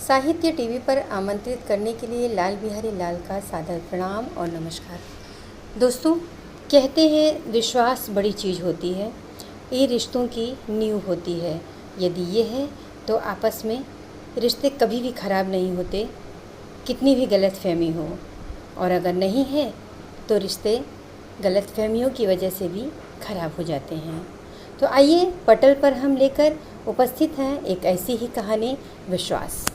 साहित्य टीवी पर आमंत्रित करने के लिए लाल बिहारी लाल का सादर प्रणाम और नमस्कार। दोस्तों, कहते हैं विश्वास बड़ी चीज़ होती है, ये रिश्तों की नींव होती है। यदि ये है तो आपस में रिश्ते कभी भी ख़राब नहीं होते, कितनी भी गलतफहमी हो। और अगर नहीं है तो रिश्ते गलतफहमियों की वजह से भी ख़राब हो जाते हैं। तो आइए पटल पर हम लेकर उपस्थित हैं एक ऐसी ही कहानी, विश्वास।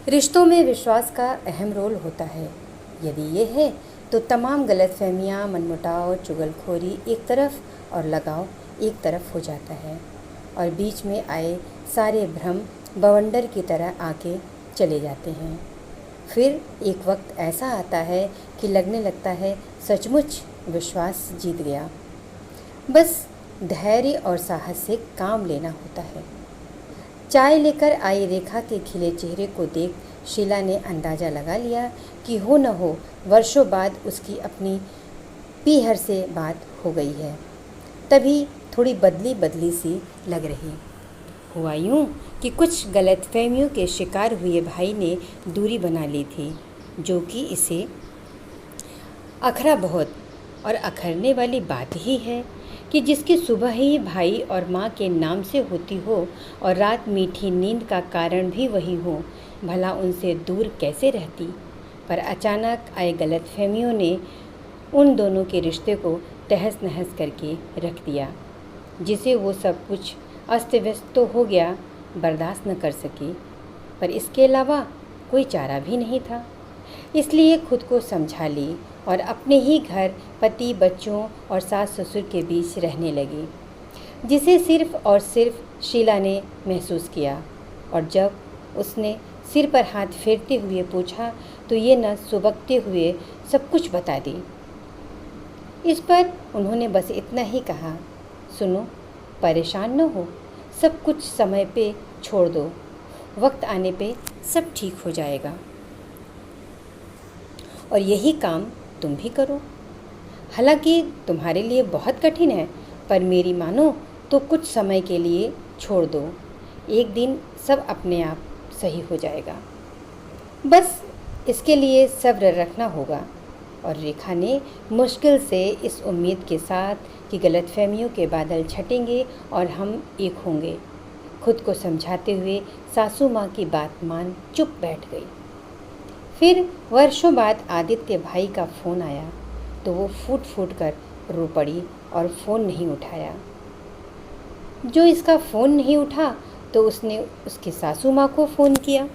रिश्तों में विश्वास का अहम रोल होता है। यदि ये है तो तमाम गलतफहमियां, मनमुटाव, चुगलखोरी एक तरफ और लगाव एक तरफ हो जाता है और बीच में आए सारे भ्रम बवंडर की तरह आके चले जाते हैं। फिर एक वक्त ऐसा आता है कि लगने लगता है सचमुच विश्वास जीत गया। बस धैर्य और साहस से काम लेना होता है। चाय लेकर आई रेखा के खिले चेहरे को देख शीला ने अंदाज़ा लगा लिया कि हो न हो वर्षों बाद उसकी अपनी पीहर से बात हो गई है। तभी थोड़ी बदली बदली सी लग रही। हुआ यूँ कि कुछ गलतफहमियों के शिकार हुए भाई ने दूरी बना ली थी, जो कि इसे अखरा बहुत। और अखरने वाली बात ही है कि जिसकी सुबह ही भाई और माँ के नाम से होती हो और रात मीठी नींद का कारण भी वही हो, भला उनसे दूर कैसे रहती। पर अचानक आए गलतफहमियों ने उन दोनों के रिश्ते को तहस नहस करके रख दिया, जिसे वो सब कुछ अस्त व्यस्त तो हो गया, बर्दाश्त न कर सकी। पर इसके अलावा कोई चारा भी नहीं था। इसलिए खुद को समझा ली और अपने ही घर पति, बच्चों और सास ससुर के बीच रहने लगी, जिसे सिर्फ और सिर्फ शीला ने महसूस किया। और जब उसने सिर पर हाथ फेरते हुए पूछा तो ये न सुबकते हुए सब कुछ बता दी। इस पर उन्होंने बस इतना ही कहा, सुनो, परेशान न हो, सब कुछ समय पे छोड़ दो, वक्त आने पे सब ठीक हो जाएगा। और यही काम तुम भी करो। हालांकि तुम्हारे लिए बहुत कठिन है, पर मेरी मानो तो कुछ समय के लिए छोड़ दो, एक दिन सब अपने आप सही हो जाएगा। बस इसके लिए सब्र रखना होगा। और रेखा ने मुश्किल से इस उम्मीद के साथ कि गलतफहमियों के बादल छटेंगे और हम एक होंगे, खुद को समझाते हुए सासू माँ की बात मान चुप बैठ गई। फिर वर्षों बाद आदित्य भाई का फ़ोन आया तो वो फूट फूट कर रो पड़ी और फ़ोन नहीं उठाया। जो इसका फ़ोन नहीं उठा तो उसने उसकी सासू माँ को फ़ोन किया।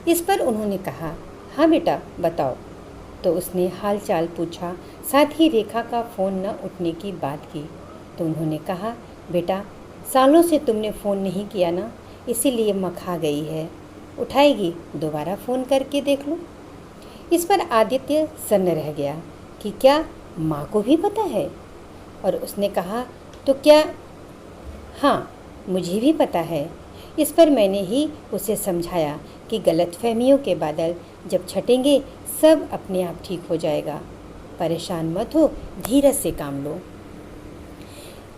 इस पर उन्होंने कहा, हाँ बेटा बताओ। तो उसने हाल चाल पूछा, साथ ही रेखा का फ़ोन न उठने की बात की। तो उन्होंने कहा, बेटा सालों से तुमने फ़ोन नहीं किया ना, इसीलिए मखा गई है, उठाएगी, दोबारा फ़ोन करके देख लो। इस पर आदित्य सन्न रह गया कि क्या माँ को भी पता है। और उसने कहा, तो क्या? हाँ, मुझे भी पता है। इस पर मैंने ही उसे समझाया कि गलतफहमियों के बादल जब छटेंगे सब अपने आप ठीक हो जाएगा, परेशान मत हो, धीरज से काम लो।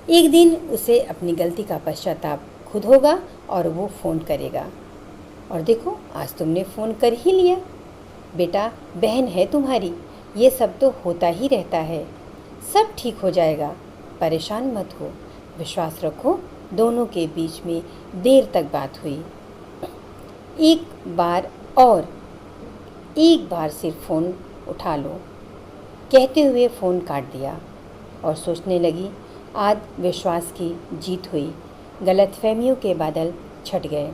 एक दिन उसे अपनी गलती का पश्चाताप खुद होगा और वो फ़ोन करेगा। और देखो, आज तुमने फ़ोन कर ही लिया। बेटा, बहन है तुम्हारी, ये सब तो होता ही रहता है, सब ठीक हो जाएगा, परेशान मत हो, विश्वास रखो। दोनों के बीच में देर तक बात हुई। एक बार सिर्फ फ़ोन उठा लो, कहते हुए फ़ोन काट दिया और सोचने लगी, आज विश्वास की जीत हुई, गलतफहमियों के बादल छट गए।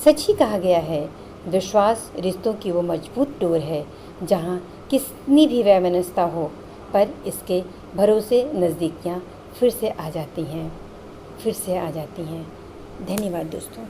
सच ही कहा गया है, विश्वास रिश्तों की वो मजबूत डोर है जहाँ कितनी भी वैमनस्यता हो, पर इसके भरोसे नज़दीकियाँ फिर से आ जाती हैं। धन्यवाद दोस्तों।